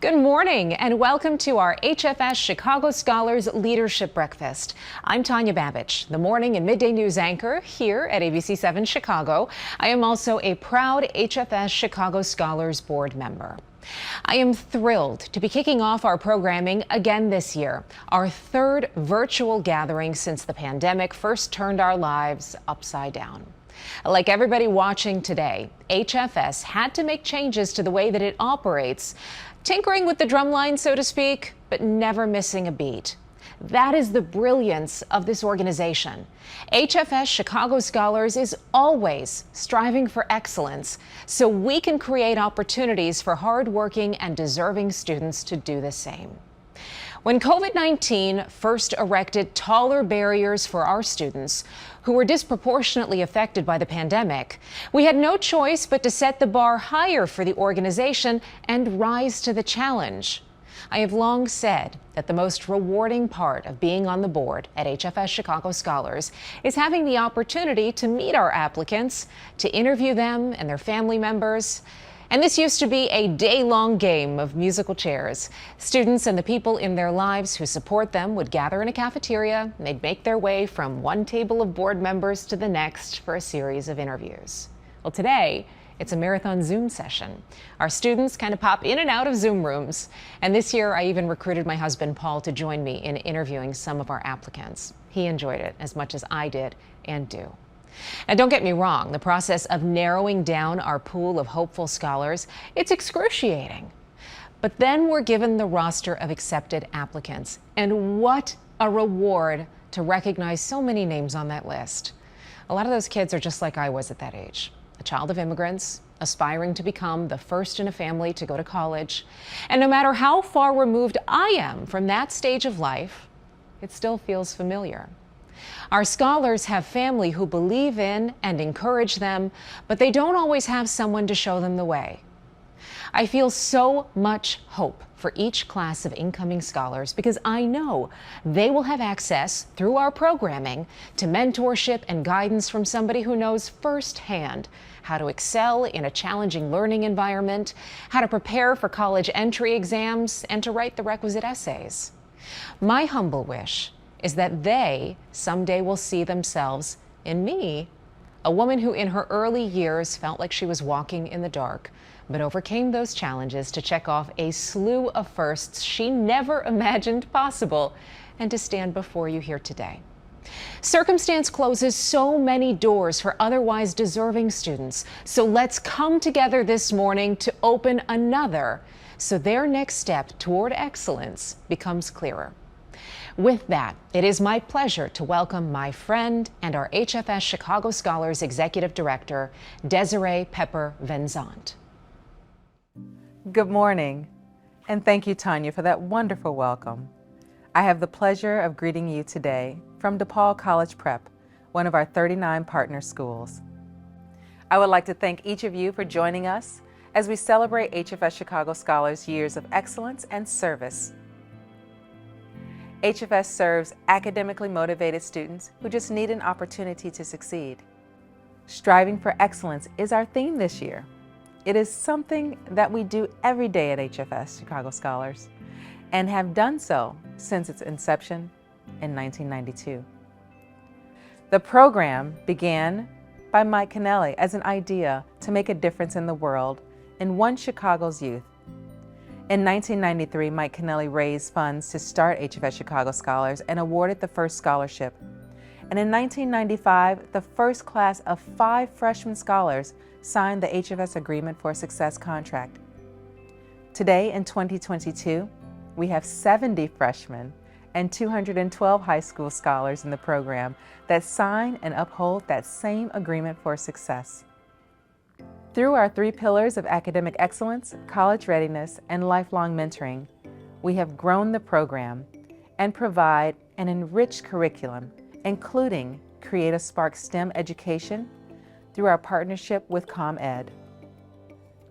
Good morning and welcome to our HFS Chicago Scholars Leadership Breakfast. I'm Tanya Babich, the morning and midday news anchor here at ABC 7 Chicago. I am also a proud HFS Chicago Scholars board member. I am thrilled to be kicking off our programming again this year, our third virtual gathering since the pandemic first turned our lives upside down. Like everybody watching today, HFS had to make changes to the way that it operates, tinkering with the drumline, so to speak, but never missing a beat. That is the brilliance of this organization. HFS Chicago Scholars is always striving for excellence, so we can create opportunities for hardworking and deserving students to do the same. When COVID-19 first erected taller barriers for our students who were disproportionately affected by the pandemic, we had no choice but to set the bar higher for the organization and rise to the challenge. I have long said that the most rewarding part of being on the board at HFS Chicago Scholars is having the opportunity to meet our applicants, to interview them and their family members. And this used to be a day-long game of musical chairs. Students and the people in their lives who support them would gather in a cafeteria, and they'd make their way from one table of board members to the next for a series of interviews. Well, today, it's a marathon Zoom session. Our students kind of pop in and out of Zoom rooms. And this year, I even recruited my husband, Paul, to join me in interviewing some of our applicants. He enjoyed it as much as I did and do. Now, don't get me wrong, the process of narrowing down our pool of hopeful scholars, it's excruciating. But then we're given the roster of accepted applicants, and what a reward to recognize so many names on that list. A lot of those kids are just like I was at that age, a child of immigrants, aspiring to become the first in a family to go to college. And no matter how far removed I am from that stage of life, it still feels familiar. Our scholars have family who believe in and encourage them, but they don't always have someone to show them the way. I feel so much hope for each class of incoming scholars because I know they will have access through our programming to mentorship and guidance from somebody who knows firsthand how to excel in a challenging learning environment, how to prepare for college entry exams, and to write the requisite essays. My humble wish is that they someday will see themselves in me, a woman who in her early years felt like she was walking in the dark, but overcame those challenges to check off a slew of firsts she never imagined possible, and to stand before you here today. Circumstance closes so many doors for otherwise deserving students, so let's come together this morning to open another so their next step toward excellence becomes clearer. With that, it is my pleasure to welcome my friend and our HFS Chicago Scholars Executive Director, Desiree Pepper-Venzant. Good morning, and thank you, Tanya, for that wonderful welcome. I have the pleasure of greeting you today from DePaul College Prep, one of our 39 partner schools. I would like to thank each of you for joining us as we celebrate HFS Chicago Scholars' years of excellence and service. HFS serves academically motivated students who just need an opportunity to succeed. Striving for excellence is our theme this year. It is something that we do every day at HFS Chicago Scholars and have done so since its inception in 1992. The program began by Mike Kennelly as an idea to make a difference in the world in one Chicago's youth. In 1993, Mike Kennelly raised funds to start HFS Chicago Scholars and awarded the first scholarship. And in 1995, the first class of 5 freshman scholars signed the HFS Agreement for Success contract. Today, in 2022, we have 70 freshmen and 212 high school scholars in the program that sign and uphold that same agreement for success. Through our 3 pillars of academic excellence, college readiness, and lifelong mentoring, we have grown the program and provide an enriched curriculum, including Create a Spark STEM education through our partnership with ComEd.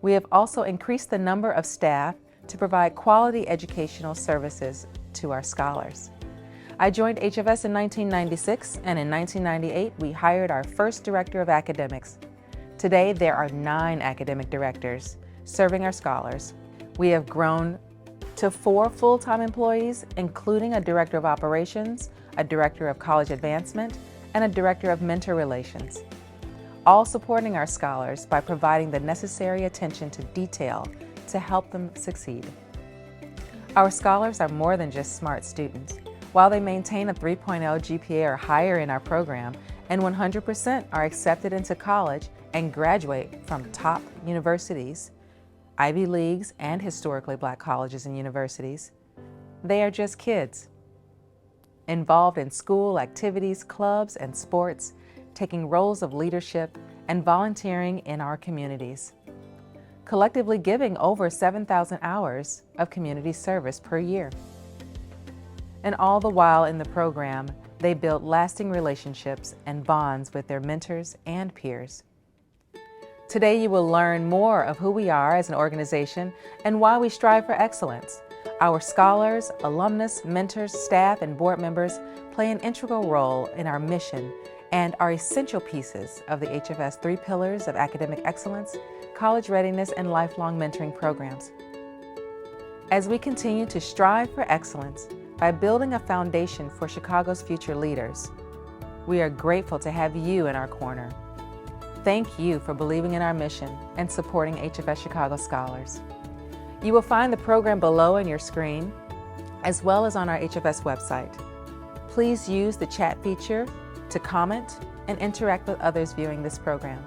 We have also increased the number of staff to provide quality educational services to our scholars. I joined HFS in 1996, and in 1998, we hired our first director of academics. Today, there are 9 academic directors serving our scholars. We have grown to 4 full-time employees, including a director of operations, a director of college advancement, and a director of mentor relations, all supporting our scholars by providing the necessary attention to detail to help them succeed. Our scholars are more than just smart students. While they maintain a 3.0 GPA or higher in our program, and 100% are accepted into college and graduate from top universities, Ivy Leagues, and historically Black colleges and universities, they are just kids, involved in school activities, clubs, and sports, taking roles of leadership and volunteering in our communities, collectively giving over 7,000 hours of community service per year. And all the while in the program, they build lasting relationships and bonds with their mentors and peers. Today you will learn more of who we are as an organization and why we strive for excellence. Our scholars, alumnus, mentors, staff, and board members play an integral role in our mission and are essential pieces of the HFS 3 pillars of academic excellence, college readiness, and lifelong mentoring programs. As we continue to strive for excellence by building a foundation for Chicago's future leaders, we are grateful to have you in our corner. Thank you for believing in our mission and supporting HFS Chicago Scholars. You will find the program below on your screen, as well as on our HFS website. Please use the chat feature to comment and interact with others viewing this program.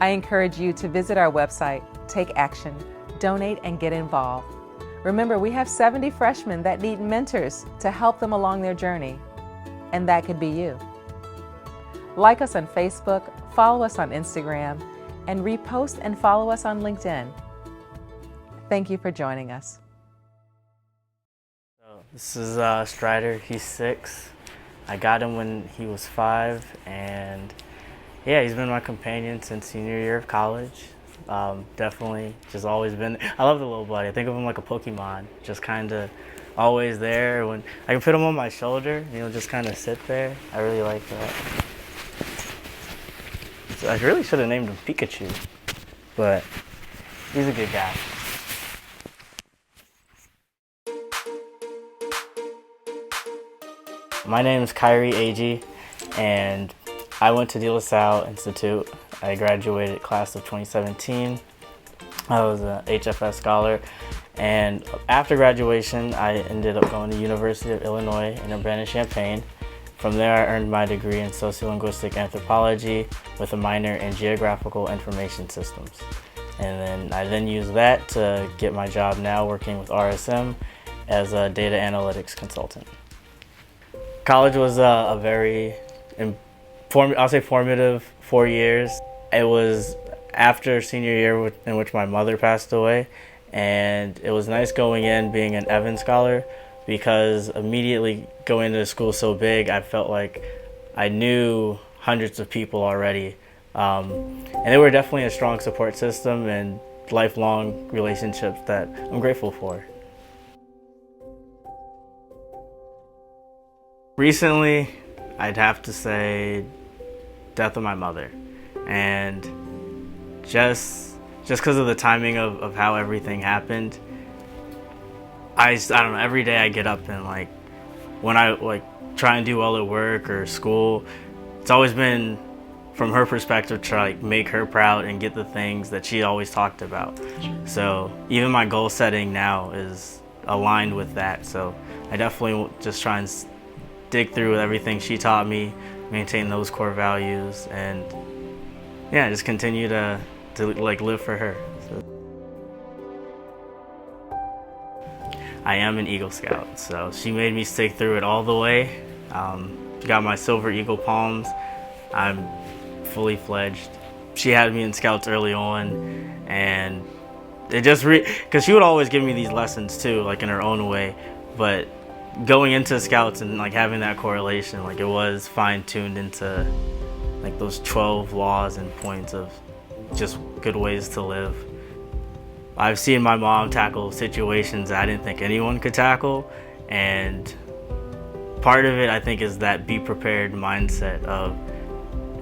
I encourage you to visit our website, take action, donate, and get involved. Remember, we have 70 freshmen that need mentors to help them along their journey, and that could be you. Like us on Facebook, follow us on Instagram, and repost and follow us on LinkedIn. Thank you for joining us. This is Strider. He's 6. I got him when he was 5, and yeah, he's been my companion since senior year of college. Definitely just always been. I love the little buddy. I think of him like a Pokemon, just kind of always there. When I can put him on my shoulder, and he'll just kind of sit there. I really like that. So I really should have named him Pikachu, but he's a good guy. My name is Kyrie Agee, and I went to De La Salle Institute. I graduated class of 2017. I was an HFS scholar, and after graduation, I ended up going to University of Illinois in Urbana-Champaign. From there, I earned my degree in sociolinguistic anthropology with a minor in geographical information systems. And then I used that to get my job now working with RSM as a data analytics consultant. College was a very, I'll say formative 4 years. It was after senior year in which my mother passed away, and it was nice going in being an Evans scholar, because immediately going to a school so big, I felt like I knew hundreds of people already. And they were definitely a strong support system and lifelong relationships that I'm grateful for. Recently, I'd have to say death of my mother. And just because of the timing of how everything happened, I don't know, every day I get up and like, when I like try and do well at work or school, it's always been from her perspective to like make her proud and get the things that she always talked about. So even my goal setting now is aligned with that. So I definitely just try and dig through everything she taught me, maintain those core values, and yeah, just continue to like live for her. So. I am an Eagle Scout, so she made me stick through it all the way. Got my silver Eagle palms. I'm fully fledged. She had me in Scouts early on, and it just because she would always give me these lessons too, like in her own way, but going into Scouts and like having that correlation, like it was fine-tuned into like those 12 laws and points of just good ways to live. I've seen my mom tackle situations I didn't think anyone could tackle, and part of it I think is that be prepared mindset of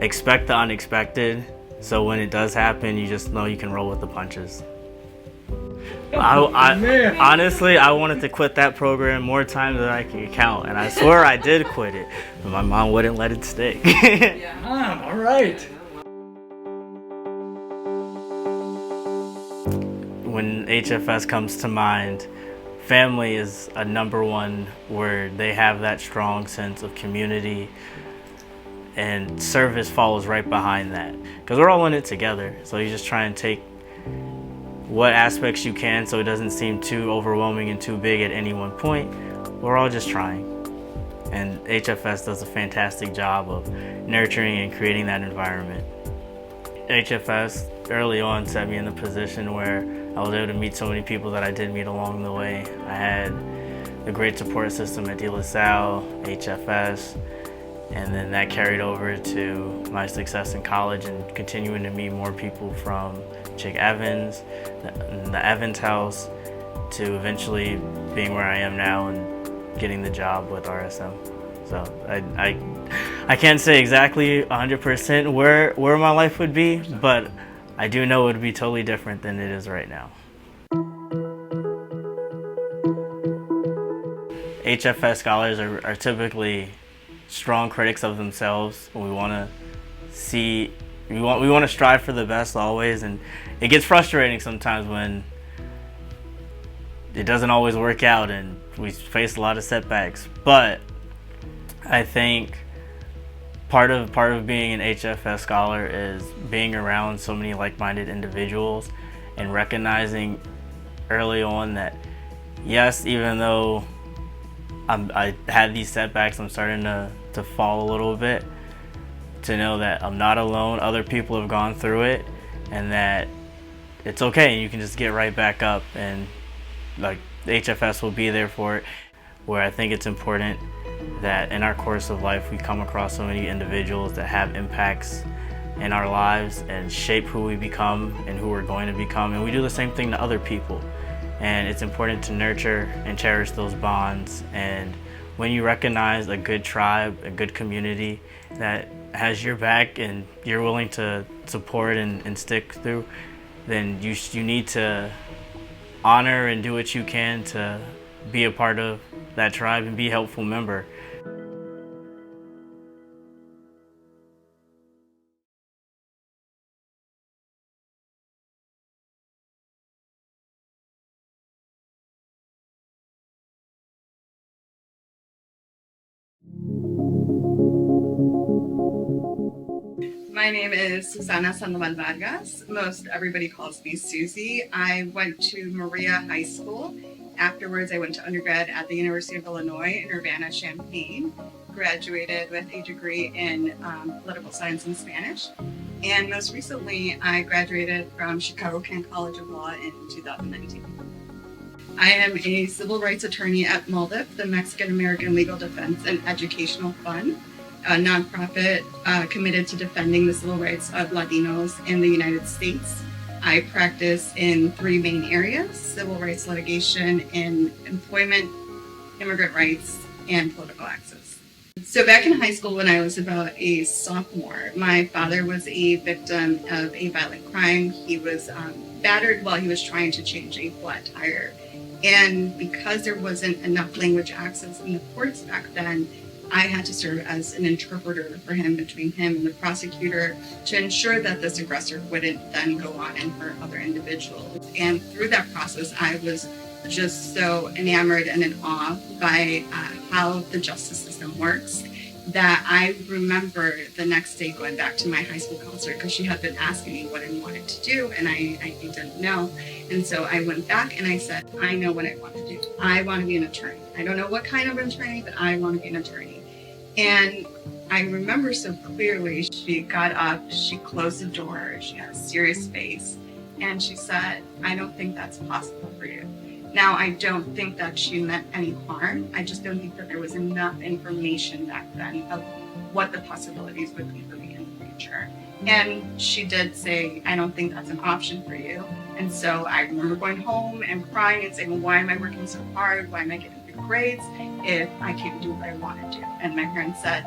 expect the unexpected, so when it does happen, you just know you can roll with the punches. Honestly, I wanted to quit that program more times than I can count, and I swear I did quit it, but my mom wouldn't let it stick. All right. When HFS comes to mind, family is a #1 word. They have that strong sense of community, and service follows right behind that, because we're all in it together. So you just try and take what aspects you can so it doesn't seem too overwhelming and too big at any one point. We're all just trying, and HFS does a fantastic job of nurturing and creating that environment. HFS early on set me in the position where I was able to meet so many people that I did meet along the way. I had a great support system at De La Salle, HFS, and then that carried over to my success in college and continuing to meet more people from Chick Evans, the Evans House, to eventually being where I am now and getting the job with RSM. So I can't say exactly 100% where my life would be, but I do know it would be totally different than it is right now. HFS scholars are typically strong critics of themselves. We want to strive for the best always, and it gets frustrating sometimes when it doesn't always work out and we face a lot of setbacks. But I think part of being an HFS scholar is being around so many like-minded individuals and recognizing early on that yes, even though I had these setbacks, I'm starting to fall a little bit, to know that I'm not alone. Other people have gone through it, and that it's okay. You can just get right back up, and like the HFS will be there for it. Where I think it's important that in our course of life we come across so many individuals that have impacts in our lives and shape who we become and who we're going to become, and we do the same thing to other people. And it's important to nurture and cherish those bonds. And when you recognize a good tribe, a good community that has your back and you're willing to support and stick through, then you need to honor and do what you can to be a part of that tribe and be a helpful member. My name is Susana A. Vargas. Most everybody calls me Susie. I went to Maria High School. Afterwards, I went to undergrad at the University of Illinois in Urbana-Champaign. Graduated with a degree in political science and Spanish. And most recently, I graduated from Chicago College of Law in 2019. I am a civil rights attorney at MALDEF, the Mexican American Legal Defense and Educational Fund, a nonprofit committed to defending the civil rights of Latinos in the United States. I practice in 3 main areas: civil rights litigation, in employment, immigrant rights, and political access. So back in high school, when I was about a sophomore, my father was a victim of a violent crime. He was battered while he was trying to change a flat tire. And because there wasn't enough language access in the courts back then, I had to serve as an interpreter for him, between him and the prosecutor, to ensure that this aggressor wouldn't then go on and hurt other individuals. And through that process, I was just so enamored and in awe by how the justice system works, that I remember the next day going back to my high school counselor, because she had been asking me what I wanted to do, and I didn't know. And so I went back and I said, I know what I want to do. I want to be an attorney. I don't know what kind of attorney, but I want to be an attorney. And I remember so clearly, she got up, she closed the door, she had a serious face, and she said, I don't think that's possible for you. Now, I don't think that she meant any harm. I just don't think that there was enough information back then of what the possibilities would be for me in the future. And she did say, I don't think that's an option for you. And so I remember going home and crying and saying, well, why am I working so hard? Why am I getting good grades if I can't do what I want to do? And my parents said,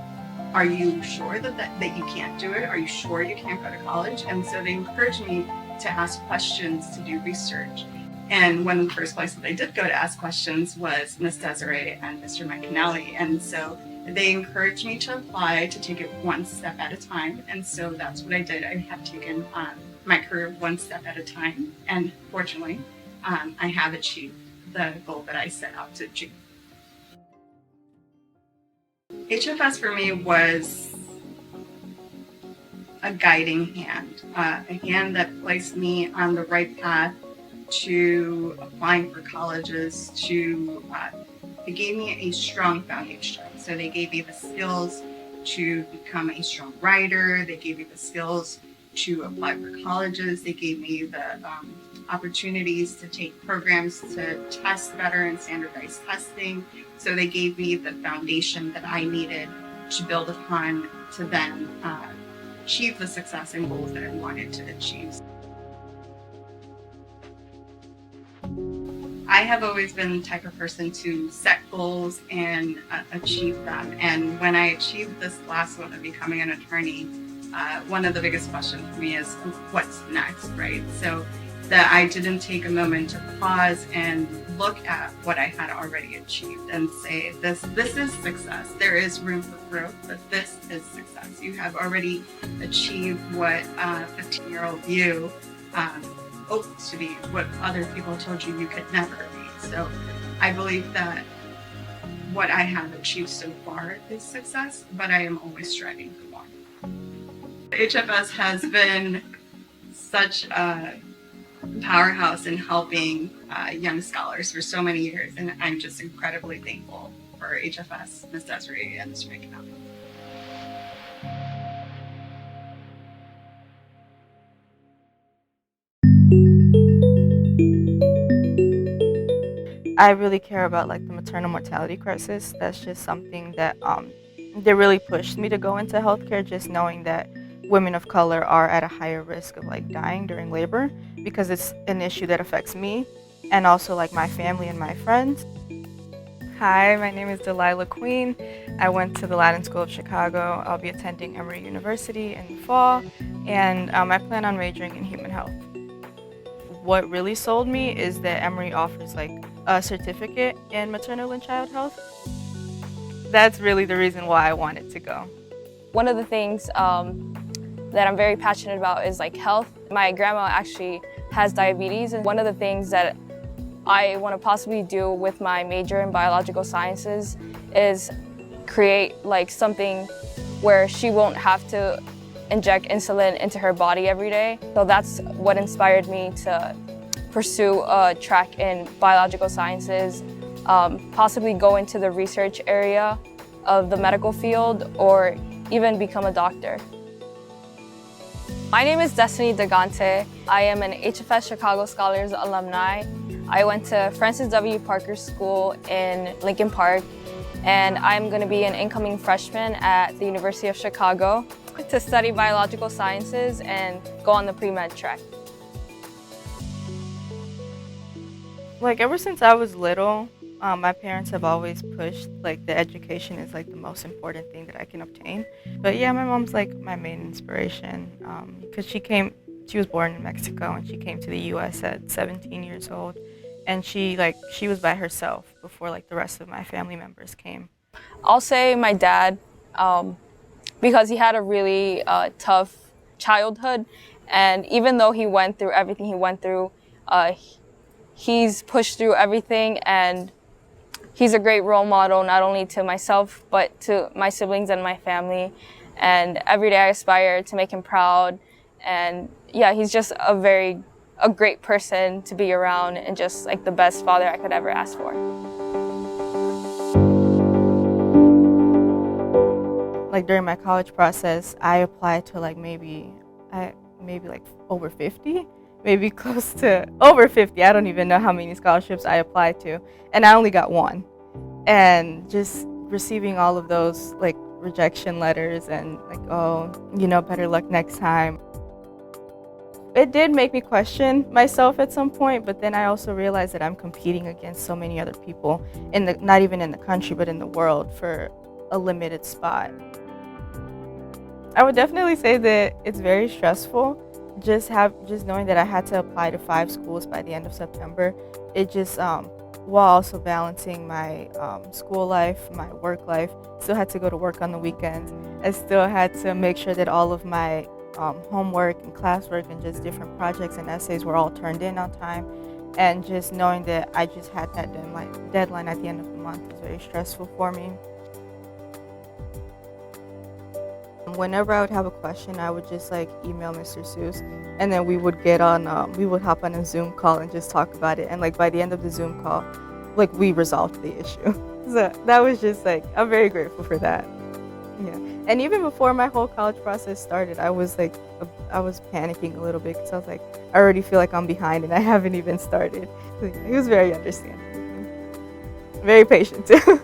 are you sure that you can't do it? Are you sure you can't go to college? And so they encouraged me to ask questions, to do research. And one of the first places they did go to ask questions was Miss Desiree and Mr. McAnally. And so they encouraged me to apply, to take it one step at a time. And so that's what I did. I have taken my career one step at a time. And fortunately, I have achieved the goal that I set out to achieve. HFS for me was a guiding hand, a hand that placed me on the right path to applying for colleges. They gave me a strong foundation. So they gave me the skills to become a strong writer. They gave me the skills to apply for colleges. They gave me the opportunities to take programs to test better in standardized testing. So they gave me the foundation that I needed to build upon to then achieve the success and goals that I wanted to achieve. I have always been the type of person to set goals and achieve them. And when I achieved this last one of becoming an attorney, one of the biggest questions for me is what's next, right? So that I didn't take a moment to pause and look at what I had already achieved and say, this is success. There is room for growth, but this is success. You have already achieved what 15-year-old you hopes to be, what other people told you you could never be. So I believe that what I have achieved so far is success, but I am always striving for more. HFS has been such a powerhouse in helping young scholars for so many years, and I'm just incredibly thankful for HFS, Ms. Desiree, and Mr. McAnally. I really care about the maternal mortality crisis. That's just something that really pushed me to go into healthcare, just knowing that women of color are at a higher risk of dying during labor, because it's an issue that affects me and also my family and my friends. Hi, my name is Delilah Queen. I went to the Latin School of Chicago. I'll be attending Emory University in the fall, and I plan on majoring in human health. What really sold me is that Emory offers a certificate in maternal and child health. That's really the reason why I wanted to go. One of the things that I'm very passionate about is health. My grandma actually has diabetes, and one of the things that I want to possibly do with my major in biological sciences is create something where she won't have to inject insulin into her body every day. So that's what inspired me to pursue a track in biological sciences, possibly go into the research area of the medical field, or even become a doctor. My name is Destiny Degante. I am an HFS Chicago Scholars alumni. I went to Francis W. Parker School in Lincoln Park, and I'm going to be an incoming freshman at the University of Chicago to study biological sciences and go on the pre-med track. Like ever since I was little, my parents have always pushed like the education is like the most important thing that I can obtain. But yeah, my mom's like my main inspiration because she was born in Mexico and she came to the U.S. at 17 years old, and she was by herself before like the rest of my family members came. I'll say my dad, because he had a really tough childhood, and even though he went through everything he went through, he's pushed through everything, and he's a great role model not only to myself but to my siblings and my family. And every day I aspire to make him proud. And yeah, he's just a great person to be around and just like the best father I could ever ask for. Like during my college process, I applied to like maybe like over 50, maybe close to over 50. I don't even know how many scholarships I applied to, and I only got one. And just receiving all of those like rejection letters and like, oh, better luck next time. It did make me question myself at some point, but then I also realized that I'm competing against so many other people not even in the country, but in the world for a limited spot. I would definitely say that it's very stressful. Just knowing that I had to apply to 5 schools by the end of September. It just, while also balancing my school life, my work life, still had to go to work on the weekends. I still had to make sure that all of my homework and classwork and just different projects and essays were all turned in on time. And just knowing that I just had that deadline at the end of the month was very stressful for me. Whenever I would have a question, I would just like email Mr. Seuss, and then we would hop on a Zoom call and just talk about it. And like by the end of the Zoom call, like we resolved the issue. So that was just like, I'm very grateful for that. Yeah. And even before my whole college process started, I was panicking a little bit because I was like, I already feel like I'm behind and I haven't even started. So, yeah, he was very understanding, very patient too.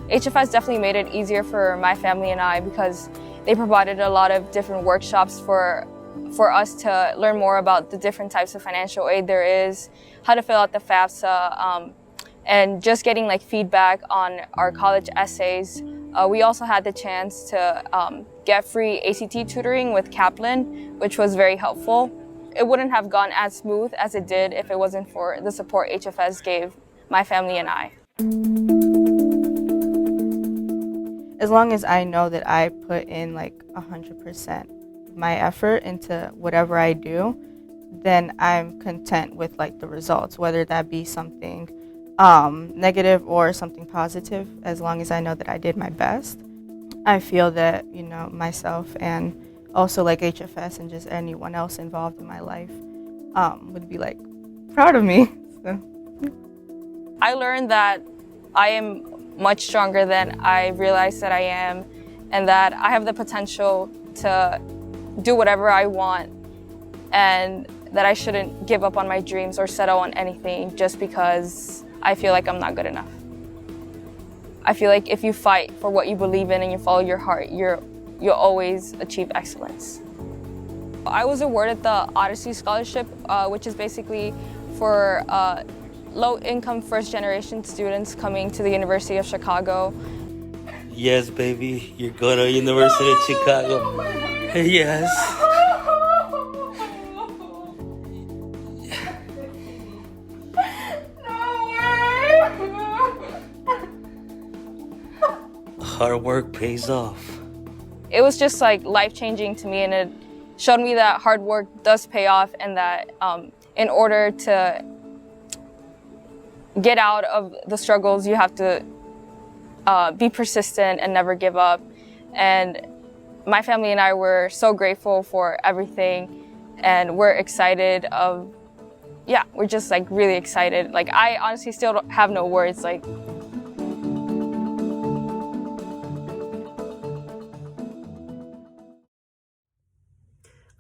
HFS definitely made it easier for my family and I because they provided a lot of different workshops for us to learn more about the different types of financial aid there is, how to fill out the FAFSA, and just getting like feedback on our college essays. We also had the chance to get free ACT tutoring with Kaplan, which was very helpful. It wouldn't have gone as smooth as it did if it wasn't for the support HFS gave my family and I. As long as I know that I put in like 100% my effort into whatever I do, then I'm content with like the results, whether that be something negative or something positive. As long as I know that I did my best, I feel that myself and also like HFS and just anyone else involved in my life would be like proud of me. So. I learned that I am much stronger than I realized that I am, and that I have the potential to do whatever I want, and that I shouldn't give up on my dreams or settle on anything just because I feel like I'm not good enough. I feel like if you fight for what you believe in and you follow your heart, you'll always achieve excellence. I was awarded the Odyssey Scholarship, which is basically for low-income first-generation students coming to the University of Chicago. Yes, baby, you're going to University of Chicago. Yes. Hard work pays off. It was just like life-changing to me, and it showed me that hard work does pay off, and that in order to get out of the struggles, you have to be persistent and never give up. And my family and I were so grateful for everything, and we're excited we're just like really excited. Like I honestly still don't have no words. Like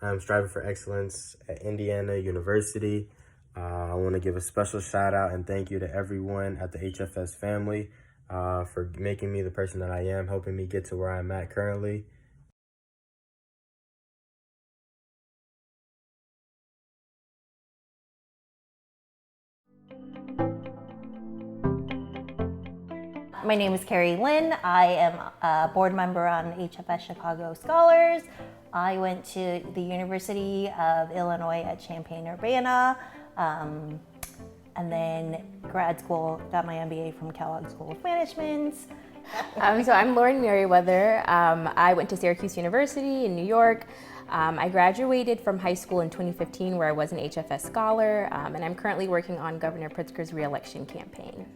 I'm striving for excellence at Indiana University. I want to give a special shout out and thank you to everyone at the HFS family for making me the person that I am, helping me get to where I'm at currently. My name is Kyrie. I am a board member on HFS Chicago Scholars. I went to the University of Illinois at Champaign-Urbana, and then grad school, got my MBA from Kellogg School of Management. So I'm Lauren Merriweather. I went to Syracuse University in New York. I graduated from high school in 2015 where I was an HFS Scholar, and I'm currently working on Governor Pritzker's re-election campaign.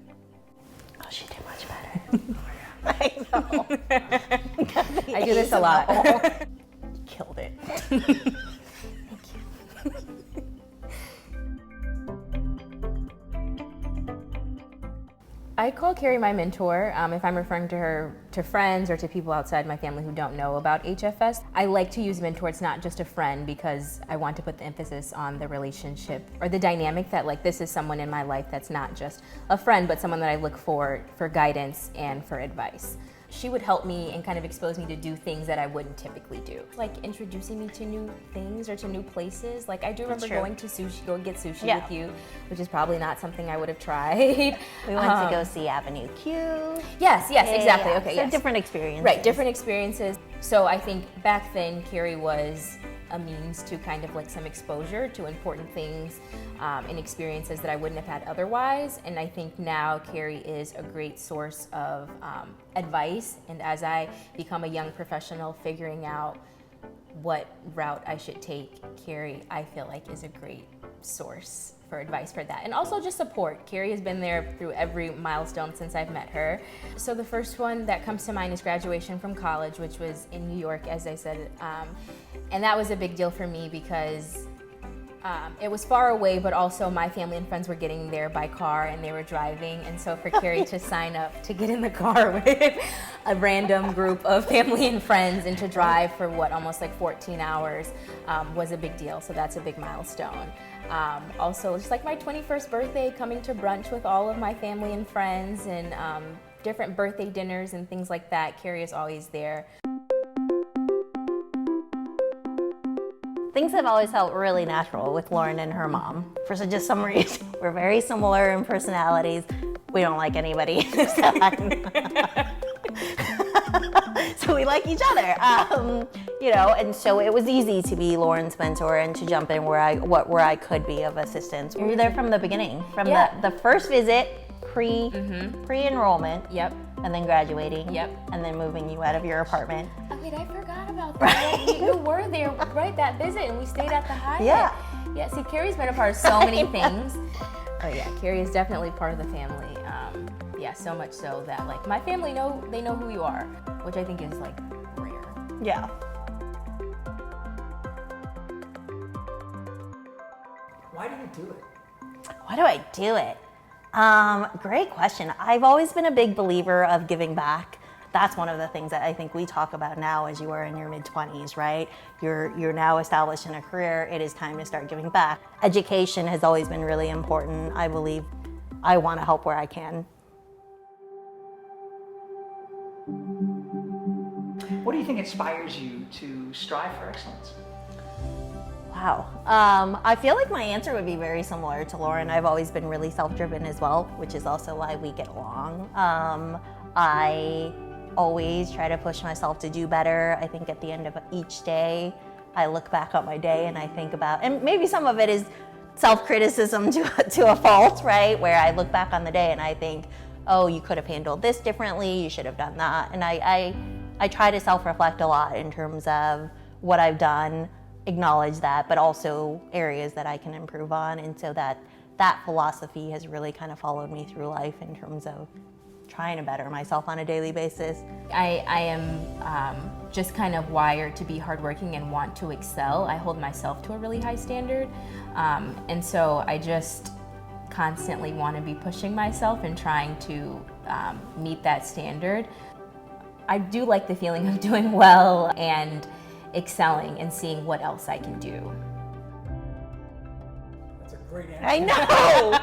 Oh, she did much better. I know. I do this a lot. Killed it. I call Kyrie my mentor if I'm referring to her to friends or to people outside my family who don't know about HFS. I like to use mentor. It's not just a friend because I want to put the emphasis on the relationship or the dynamic that like this is someone in my life that's not just a friend but someone that I look for guidance and for advice. She would help me and kind of expose me to do things that I wouldn't typically do. Like introducing me to new things or to new places. Like I do remember going to go get sushi with you, which is probably not something I would have tried. We went to go see Avenue Q. Yes, exactly. Okay, so different experiences. Right, different experiences. So I think back then, Kyrie was a means to kind of like some exposure to important things and experiences that I wouldn't have had otherwise. And I think now Kyrie is a great source of advice. And as I become a young professional figuring out what route I should take, Kyrie, I feel like is a great source for advice for that. And also just support. Kyrie has been there through every milestone since I've met her. So the first one that comes to mind is graduation from college, which was in New York, as I said. And that was a big deal for me because it was far away, but also my family and friends were getting there by car and they were driving. And so for Kyrie to sign up to get in the car with a random group of family and friends and to drive for almost like 14 hours was a big deal. So that's a big milestone. Also, just like my 21st birthday, coming to brunch with all of my family and friends and different birthday dinners and things like that. Kyrie is always there. Things have always felt really natural with Lauren and her mom. For just some reason, we're very similar in personalities. We don't like anybody. So we like each other, and so it was easy to be Lauren's mentor and to jump in where I could be of assistance. You were there from the beginning, from the first visit, pre-enrollment, and then graduating, and then moving you out of your apartment. Oh wait, I forgot about that. You were there, right? That visit, and we stayed at the Hyatt. Yeah. See, Kyrie's been a part of so many things. Oh yeah, Kyrie is definitely part of the family. So much so that like my family know who you are, which I think is like rare. Yeah. Why do you do it? Why do I do it? Great question. I've always been a big believer of giving back. That's one of the things that I think we talk about now as you are in your mid-20s, right? You're now established in a career. It is time to start giving back. Education has always been really important. I believe I want to help where I can. What do you think inspires you to strive for excellence? Wow. I feel like my answer would be very similar to Lauren. I've always been really self-driven as well, which is also why we get along. I always try to push myself to do better. I think at the end of each day, I look back on my day and I think about, and maybe some of it is self-criticism to a fault, right? Where I look back on the day and I think, oh, you could have handled this differently, you should have done that. And I try to self-reflect a lot in terms of what I've done, acknowledge that, but also areas that I can improve on. And so that philosophy has really kind of followed me through life in terms of trying to better myself on a daily basis. I am just kind of wired to be hardworking and want to excel. I hold myself to a really high standard. And so I just constantly want to be pushing myself and trying to meet that standard. I do like the feeling of doing well and excelling and seeing what else I can do. That's a great answer. I know.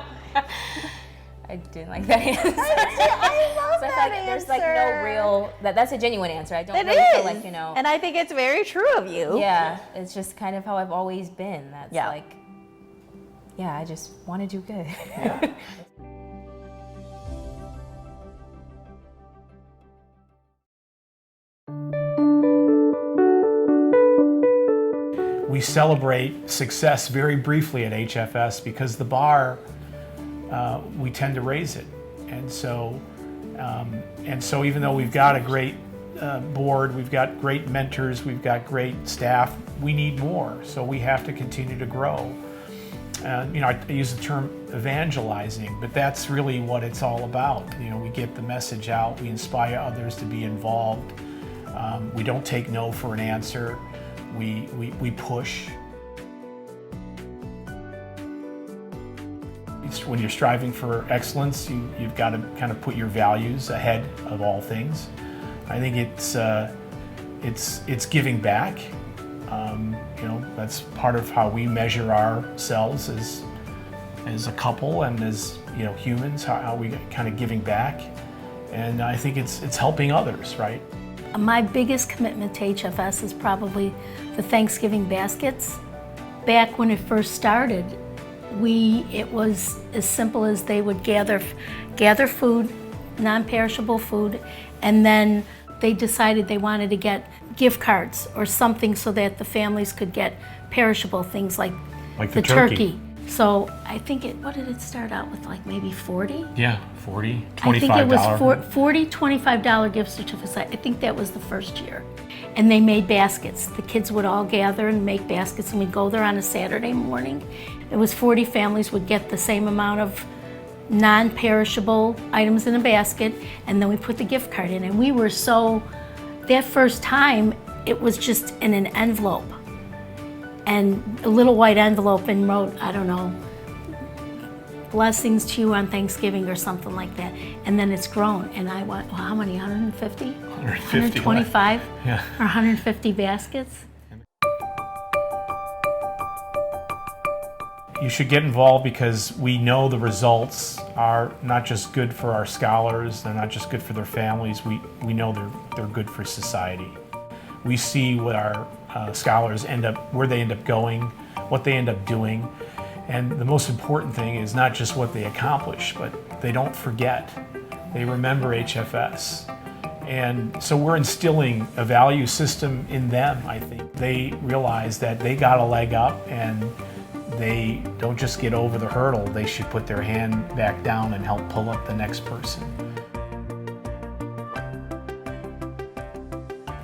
I didn't like that answer. I love So I feel that like answer. there's like no real, that's a genuine answer. I don't It really feel is. like, you know. And I think it's very true of you. Yeah, it's just kind of how I've always been. That's Yeah. like, yeah, I just want to do good. Yeah. We celebrate success very briefly at HFS because the bar, we tend to raise it. And so even though we've got a great board, we've got great mentors, we've got great staff, we need more. So we have to continue to grow. You know, I use the term evangelizing, but that's really what it's all about. You know, we get the message out, we inspire others to be involved. We don't take no for an answer. We push. When you're striving for excellence, you've got to kind of put your values ahead of all things. I think it's giving back. You know, that's part of how we measure ourselves as a couple and as, you know, humans, how we kind of giving back. And I think it's helping others, right? My biggest commitment to HFS is probably the Thanksgiving baskets. Back when it first started, it was as simple as they would gather food, non-perishable food, and then they decided they wanted to get gift cards or something so that the families could get perishable things like the turkey. So I think what did it start out with, like maybe 40? Yeah, 40, $25. I think it was $40, $25 gift certificates. I think that was the first year. And they made baskets. The kids would all gather and make baskets, and we'd go there on a Saturday morning. It was 40 families would get the same amount of non-perishable items in a basket, and then we put the gift card in. And we were that first time, it was just in an envelope. And a little white envelope, and wrote, I don't know, blessings to you on Thanksgiving or something like that. And then it's grown. And I went, well, how many, 150? 125? Yeah. Or 150 baskets? You should get involved because we know the results are not just good for our scholars, they're not just good for their families, we know they're good for society. We see what our scholars where they end up going, what they end up doing, and the most important thing is not just what they accomplish, but they don't forget. They remember HFS. And so we're instilling a value system in them, I think. They realize that they got a leg up and they don't just get over the hurdle, they should put their hand back down and help pull up the next person.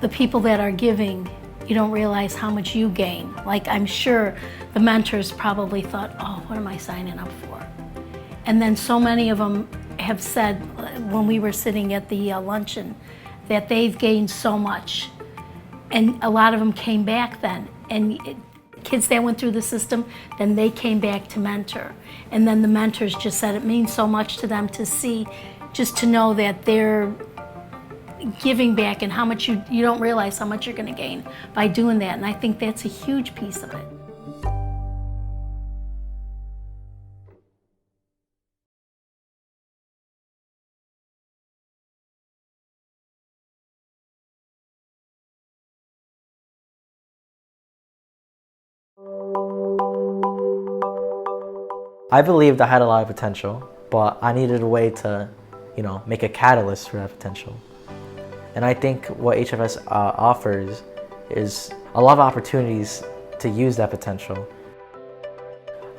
The people that are giving, you don't realize how much you gain. Like, I'm sure the mentors probably thought, oh, what am I signing up for? And then so many of them have said, when we were sitting at the luncheon, that they've gained so much. And a lot of them came back then. And kids that went through the system, then they came back to mentor. And then the mentors just said it means so much to them to see, just to know that they're giving back and how much you don't realize how much you're going to gain by doing that. And I think that's a huge piece of it. I believed I had a lot of potential, but I needed a way to, make a catalyst for that potential. And I think what HFS offers is a lot of opportunities to use that potential.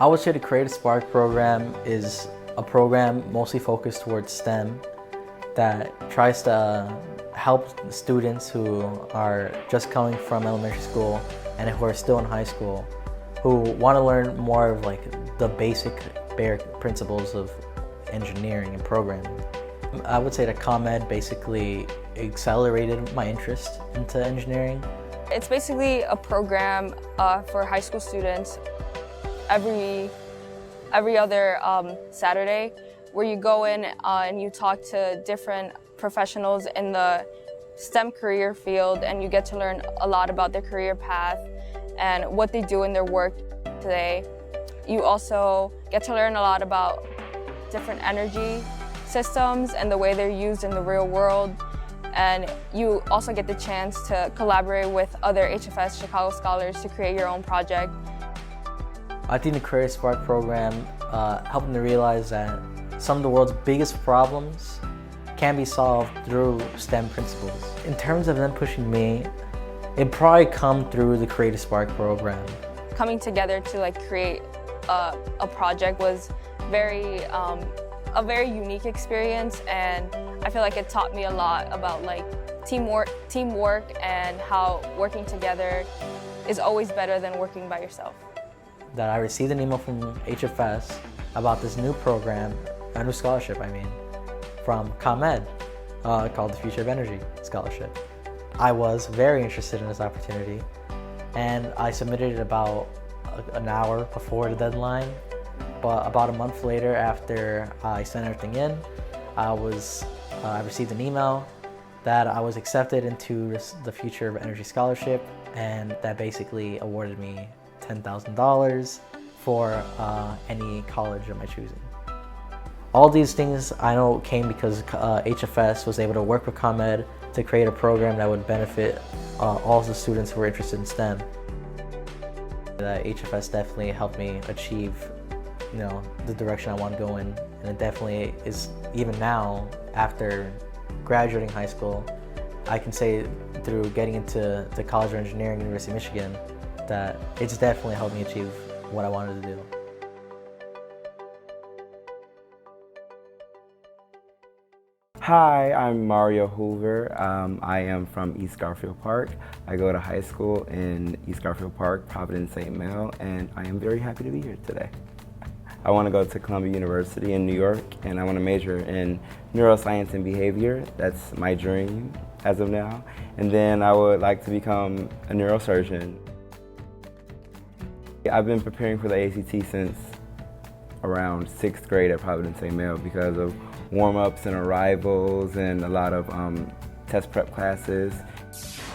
I would say the Creative Spark program is a program mostly focused towards STEM that tries to help students who are just coming from elementary school and who are still in high school, who want to learn more of the basic bare principles of engineering and programming. I would say that ComEd basically accelerated my interest into engineering. It's basically a program for high school students every other Saturday, where you go in and you talk to different professionals in the STEM career field, and you get to learn a lot about their career path and what they do in their work today. you also get to learn a lot about different energy systems and the way they're used in the real world. And you also get the chance to collaborate with other HFS Chicago Scholars to create your own project. I think the Career Spark program helped me to realize that some of the world's biggest problems can be solved through STEM principles. In terms of them pushing me, it probably come through the Creative Spark program. Coming together to create a project was a very unique experience, and I feel like it taught me a lot about teamwork and how working together is always better than working by yourself. That I received an email from HFS about this new program, a new scholarship from ComEd called the Future of Energy Scholarship. I was very interested in this opportunity, and I submitted it about an hour before the deadline. But about a month later, after I sent everything in, I received an email that I was accepted into the Future of Energy Scholarship, and that basically awarded me $10,000 for any college of my choosing. All these things I know came because HFS was able to work with ComEd to create a program that would benefit all the students who were interested in STEM. HFS definitely helped me achieve the direction I want to go in, and it definitely is, even now, after graduating high school, I can say through getting into the College of Engineering, University of Michigan, that it's definitely helped me achieve what I wanted to do. Hi, I'm Mario Hoover. I am from East Garfield Park. I go to high school in East Garfield Park, Providence, St. Mel, and I am very happy to be here today. I want to go to Columbia University in New York, and I want to major in neuroscience and behavior. That's my dream as of now. And then I would like to become a neurosurgeon. I've been preparing for the ACT since around 6th grade at Providence St. Mel because of warm-ups and arrivals and a lot of test prep classes.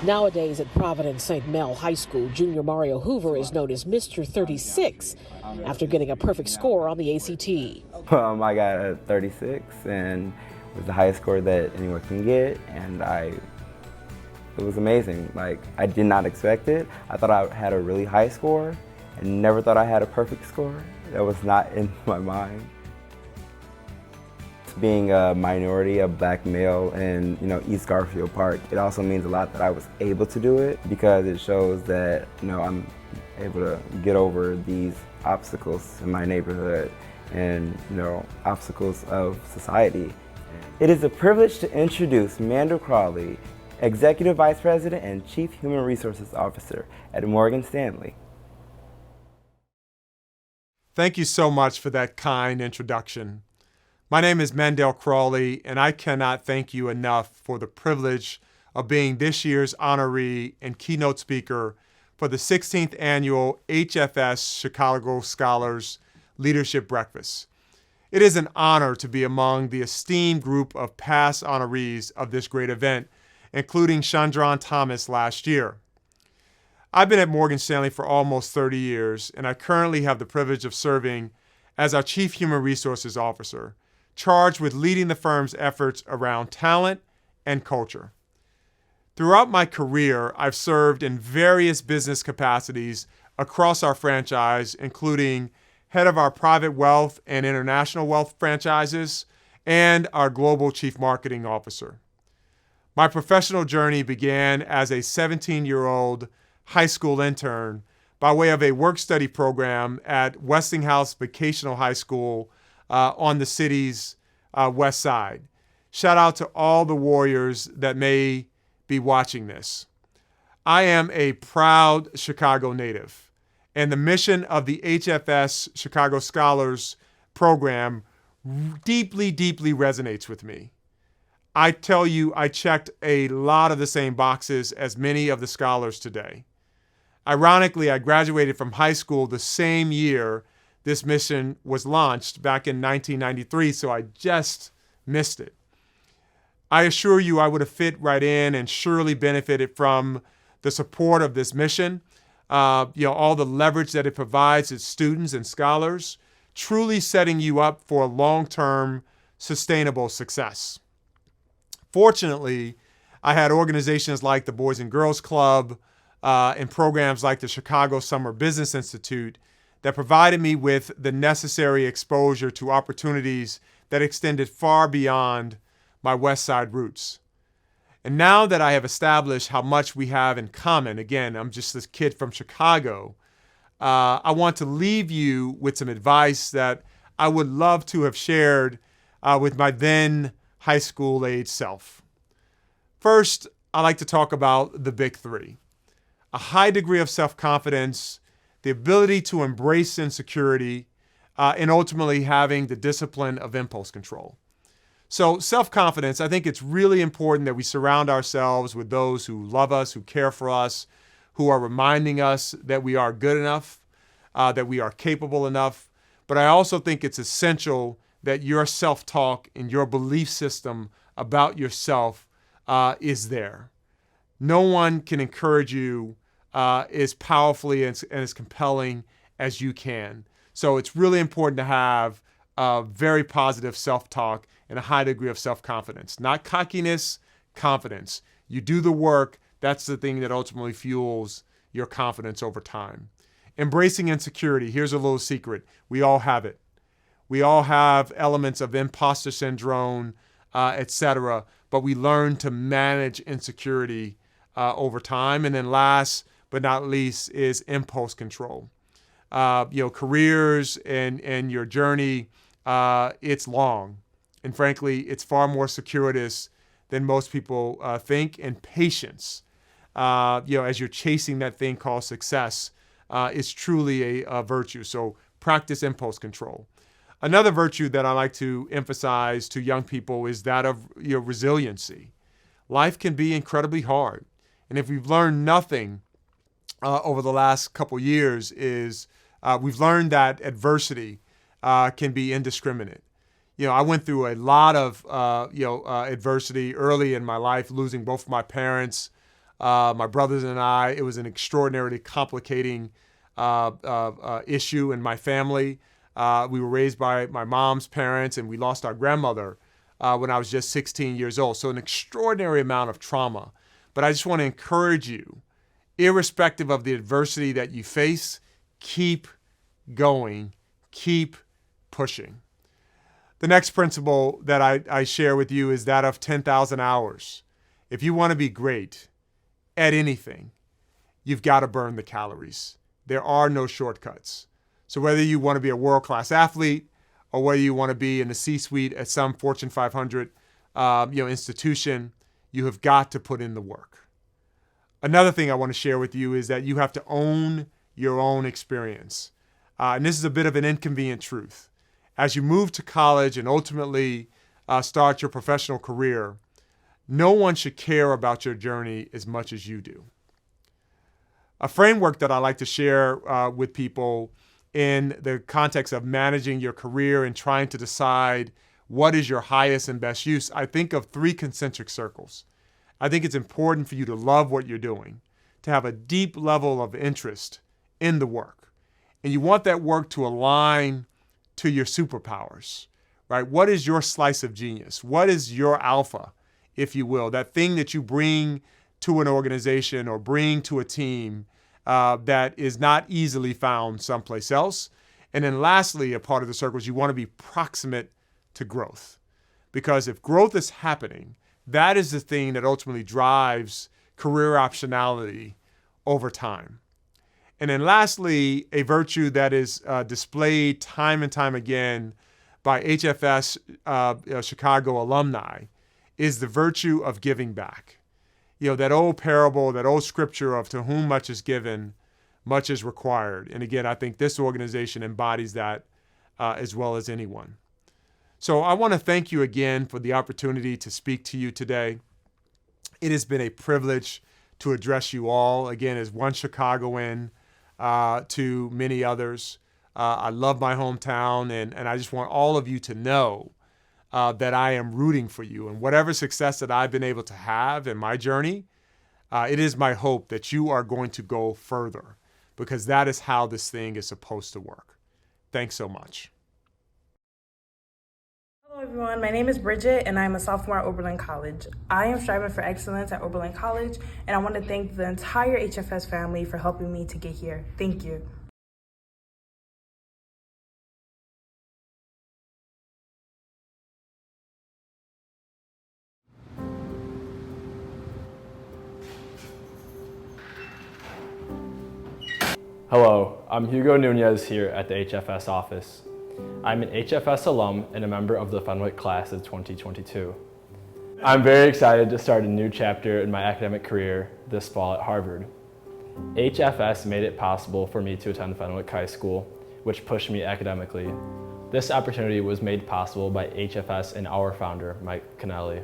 Nowadays at Providence St. Mel High School, junior Mario Hoover is known as Mr. 36 after getting a perfect score on the ACT. I got a 36, and it was the highest score that anyone can get, and it was amazing. I did not expect it. I thought I had a really high score and never thought I had a perfect score. That was not in my mind. Being a minority, a black male in East Garfield Park, it also means a lot that I was able to do it because it shows that I'm able to get over these obstacles in my neighborhood and obstacles of society. It is a privilege to introduce Mandell Crawley, Executive Vice President and Chief Human Resources Officer at Morgan Stanley. Thank you so much for that kind introduction. My name is Mandell Crawley, and I cannot thank you enough for the privilege of being this year's honoree and keynote speaker for the 16th annual HFS Chicago Scholars Leadership Breakfast. It is an honor to be among the esteemed group of past honorees of this great event, including Chandron Thomas last year. I've been at Morgan Stanley for almost 30 years, and I currently have the privilege of serving as our Chief Human Resources Officer, charged with leading the firm's efforts around talent and culture. Throughout my career, I've served in various business capacities across our franchise, including head of our private wealth and international wealth franchises and our global chief marketing officer. My professional journey began as a 17-year-old high school intern by way of a work-study program at Westinghouse Vocational High School on the city's west side. Shout out to all the warriors that may be watching this. I am a proud Chicago native, and the mission of the HFS Chicago Scholars program deeply, deeply resonates with me. I tell you, I checked a lot of the same boxes as many of the scholars today. Ironically, I graduated from high school the same year this mission was launched back in 1993, so I just missed it. I assure you I would have fit right in and surely benefited from the support of this mission all the leverage that it provides its students and scholars, truly setting you up for long-term sustainable success. Fortunately, I had organizations like the Boys and Girls Club and programs like the Chicago Summer Business Institute that provided me with the necessary exposure to opportunities that extended far beyond my West Side roots. And now that I have established how much we have in common, again, I'm just this kid from Chicago, I want to leave you with some advice that I would love to have shared with my then high school age self. First, I like to talk about the big three: a high degree of self-confidence, the ability to embrace insecurity, and ultimately having the discipline of impulse control. So self-confidence, I think it's really important that we surround ourselves with those who love us, who care for us, who are reminding us that we are good enough, that we are capable enough. But I also think it's essential that your self-talk and your belief system about yourself is there. No one can encourage you as powerfully and as compelling as you can. So it's really important to have very positive self-talk and a high degree of self-confidence. Not cockiness, confidence. You do the work, that's the thing that ultimately fuels your confidence over time. Embracing insecurity. Here's a little secret. We all have it. We all have elements of imposter syndrome, etc., but we learn to manage insecurity over time. And then last but not least is impulse control. Careers and your journey, it's long. And frankly, it's far more circuitous than most people think. And patience, as you're chasing that thing called success, is truly a virtue. So practice impulse control. Another virtue that I like to emphasize to young people is that of resiliency. Life can be incredibly hard. And if we've learned nothing over the last couple years is we've learned that adversity can be indiscriminate. I went through a lot of adversity early in my life, losing both of my parents, my brothers and I. It was an extraordinarily complicating issue in my family. We were raised by my mom's parents, and we lost our grandmother when I was just 16 years old. So an extraordinary amount of trauma. But I just want to encourage you, irrespective of the adversity that you face, keep going, keep pushing. The next principle that I share with you is that of 10,000 hours. If you want to be great at anything, you've got to burn the calories. There are no shortcuts. So whether you want to be a world-class athlete or whether you want to be in the C-suite at some Fortune 500 institution, you have got to put in the work. Another thing I want to share with you is that you have to own your own experience. And this is a bit of an inconvenient truth. As you move to college and ultimately start your professional career, no one should care about your journey as much as you do. A framework that I like to share with people in the context of managing your career and trying to decide what is your highest and best use, I think of 3 concentric circles. I think it's important for you to love what you're doing, to have a deep level of interest in the work. And you want that work to align to your superpowers, right? What is your slice of genius? What is your alpha, if you will, that thing that you bring to an organization or bring to a team that is not easily found someplace else? And then lastly, a part of the circle is you want to be proximate to growth. Because if growth is happening, that is the thing that ultimately drives career optionality over time. And then lastly, a virtue that is displayed time and time again by HFS Chicago alumni is the virtue of giving back. That old parable, that old scripture of to whom much is given, much is required. And again, I think this organization embodies that as well as anyone. So I want to thank you again for the opportunity to speak to you today. It has been a privilege to address you all, again, as one Chicagoan to many others. I love my hometown, and I just want all of you to know that I am rooting for you. And whatever success that I've been able to have in my journey, it is my hope that you are going to go further. because that is how this thing is supposed to work. Thanks so much. Hello everyone, my name is Bridget and I'm a sophomore at Oberlin College. I am striving for excellence at Oberlin College and I want to thank the entire HFS family for helping me to get here. Thank you. Hello, I'm Hugo Nunez here at the HFS office. I'm an HFS alum and a member of the Fenwick class of 2022. I'm very excited to start a new chapter in my academic career this fall at Harvard. HFS made it possible for me to attend Fenwick High School, which pushed me academically. This opportunity was made possible by HFS and our founder, Mike Kennelly.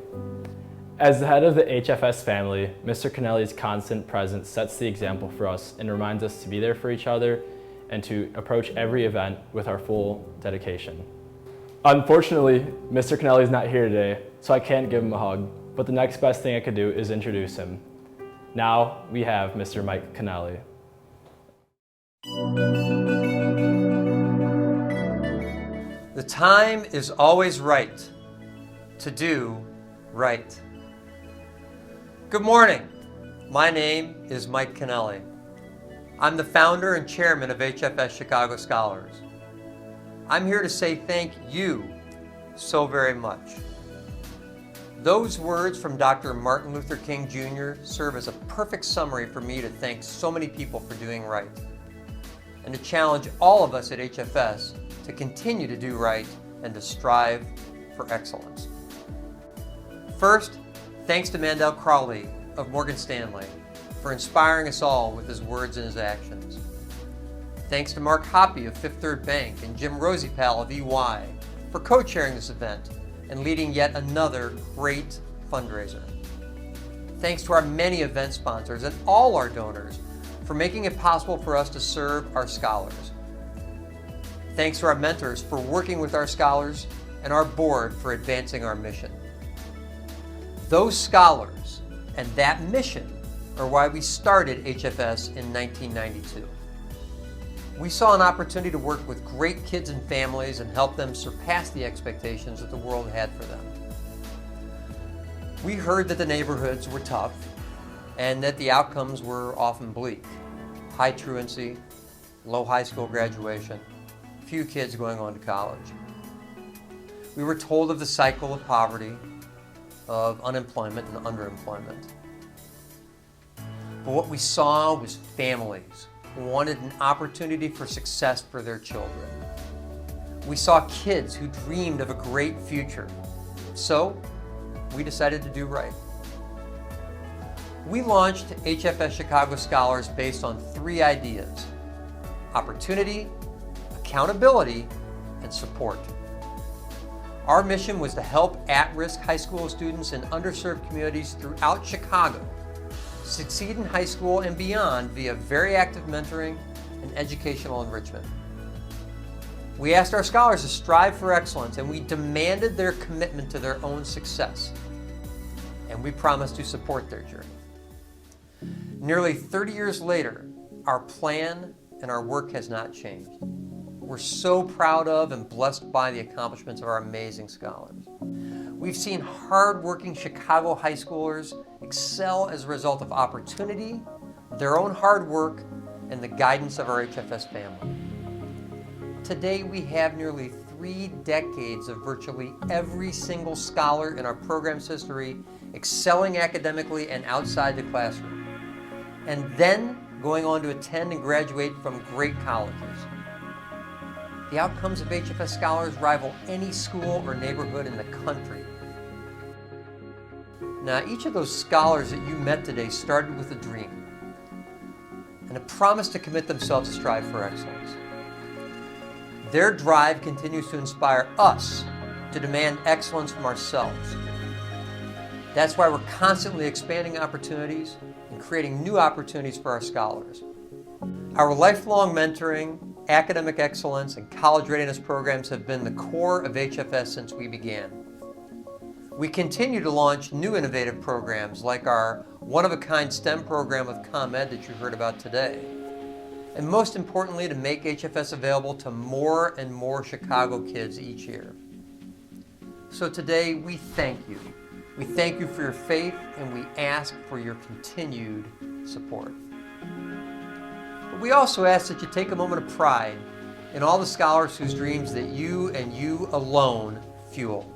As the head of the HFS family, Mr. Kennelly's constant presence sets the example for us and reminds us to be there for each other and to approach every event with our full dedication. Unfortunately, Mr. Kennelly is not here today, so I can't give him a hug, but the next best thing I could do is introduce him. Now we have Mr. Mike Kennelly. The time is always right to do right. Good morning. My name is Mike Kennelly. I'm the founder and chairman of HFS Chicago Scholars. I'm here to say thank you so very much. Those words from Dr. Martin Luther King Jr. serve as a perfect summary for me to thank so many people for doing right, and to challenge all of us at HFS to continue to do right and to strive for excellence. First, thanks to Mandell Crawley of Morgan Stanley for inspiring us all with his words and his actions. Thanks to Mark Hoppy of Fifth Third Bank and Jim Rosipal of EY for co-chairing this event and leading yet another great fundraiser. Thanks to our many event sponsors and all our donors for making it possible for us to serve our scholars. Thanks to our mentors for working with our scholars and our board for advancing our mission. Those scholars and that mission are why we started HFS in 1992. We saw an opportunity to work with great kids and families and help them surpass the expectations that the world had for them. We heard that the neighborhoods were tough and that the outcomes were often bleak. High truancy, low high school graduation, few kids going on to college. We were told of the cycle of poverty, of unemployment and underemployment. But what we saw was families who wanted an opportunity for success for their children. We saw kids who dreamed of a great future. So we decided to do right. We launched HFS Chicago Scholars based on 3 ideas: opportunity, accountability, and support. Our mission was to help at-risk high school students in underserved communities throughout Chicago succeed in high school and beyond via very active mentoring and educational enrichment. We asked our scholars to strive for excellence, and we demanded their commitment to their own success. And we promised to support their journey. Nearly 30 years later, our plan and our work has not changed. We're so proud of and blessed by the accomplishments of our amazing scholars. We've seen hard-working Chicago high schoolers excel as a result of opportunity, their own hard work, and the guidance of our HFS family. Today, we have nearly 3 decades of virtually every single scholar in our program's history excelling academically and outside the classroom, and then going on to attend and graduate from great colleges. The outcomes of HFS scholars rival any school or neighborhood in the country. Now, each of those scholars that you met today started with a dream and a promise to commit themselves to strive for excellence. Their drive continues to inspire us to demand excellence from ourselves. That's why we're constantly expanding opportunities and creating new opportunities for our scholars. Our lifelong mentoring, academic excellence, and college readiness programs have been the core of HFS since we began. We continue to launch new innovative programs like our one-of-a-kind STEM program with ComEd that you heard about today. and most importantly, to make HFS available to more and more Chicago kids each year. So today, we thank you. We thank you for your faith, and we ask for your continued support. But we also ask that you take a moment of pride in all the scholars whose dreams that you and you alone fuel.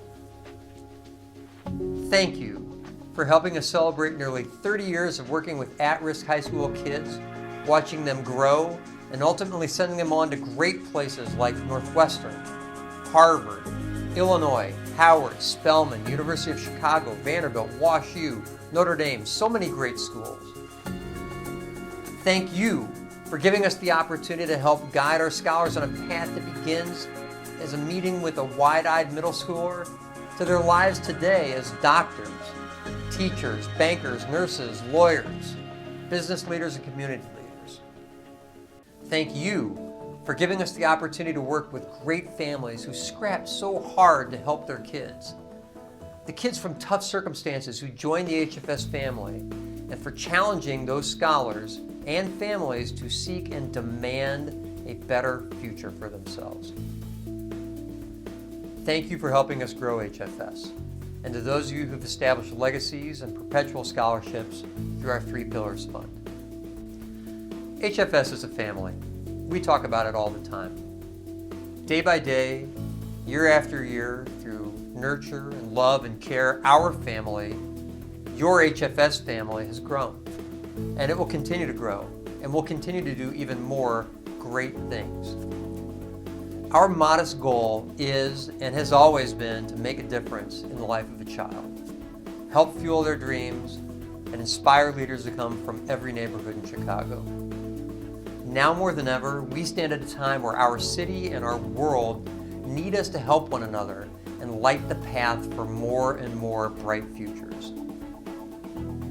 Thank you for helping us celebrate nearly 30 years of working with at-risk high school kids, watching them grow, and ultimately sending them on to great places like Northwestern, Harvard, Illinois, Howard, Spelman, University of Chicago, Vanderbilt, WashU, Notre Dame, so many great schools. Thank you for giving us the opportunity to help guide our scholars on a path that begins as a meeting with a wide-eyed middle schooler to their lives today as doctors, teachers, bankers, nurses, lawyers, business leaders, and community leaders. Thank you for giving us the opportunity to work with great families who scrap so hard to help their kids. The kids from tough circumstances who join the HFS family, and for challenging those scholars and families to seek and demand a better future for themselves. Thank you for helping us grow HFS, and to those of you who've established legacies and perpetual scholarships through our 3 Pillars Fund. HFS is a family. We talk about it all the time. Day by day, year after year, through nurture and love and care, our family, your HFS family, has grown. And it will continue to grow, and will continue to do even more great things. Our modest goal is, and has always been, to make a difference in the life of a child, help fuel their dreams, and inspire leaders to come from every neighborhood in Chicago. Now more than ever, we stand at a time where our city and our world need us to help one another and light the path for more and more bright futures.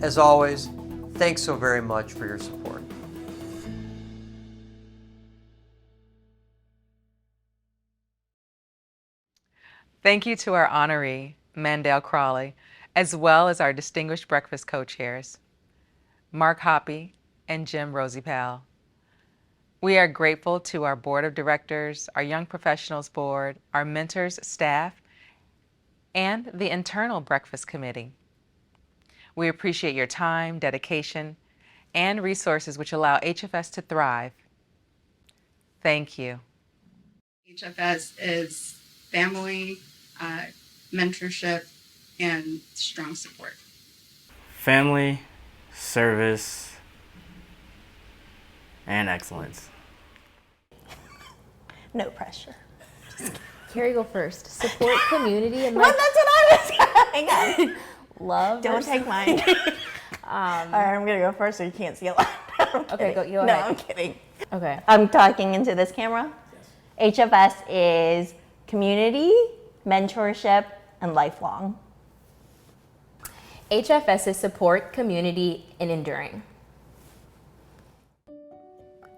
As always, thanks so very much for your support. Thank you to our honoree, Mandell Crawley, as well as our distinguished breakfast co-chairs, Mark Hoppy and Jim Rosipal. We are grateful to our board of directors, our young professionals board, our mentors, staff, and the internal breakfast committee. We appreciate your time, dedication, and resources which allow HFS to thrive. Thank you. HFS is family, mentorship, and strong support. Family, service, and excellence. No pressure. Carrie, go first. Support community and Well, that's what I was going. love. Don't versus- take mine. All right, I'm gonna go first so you can't see a lot. Okay, go. You go No, ahead. I'm kidding. Okay. I'm talking into this camera. Yes. HFS is community, mentorship, and lifelong. HFS is support, community, and enduring.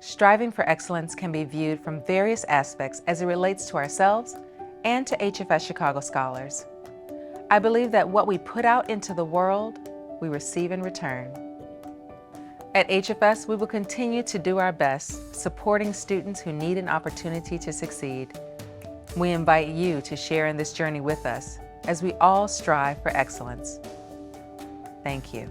Striving for excellence can be viewed from various aspects as it relates to ourselves and to HFS Chicago Scholars. I believe that what we put out into the world, we receive in return. At HFS, we will continue to do our best, supporting students who need an opportunity to succeed. We invite you to share in this journey with us as we all strive for excellence. Thank you.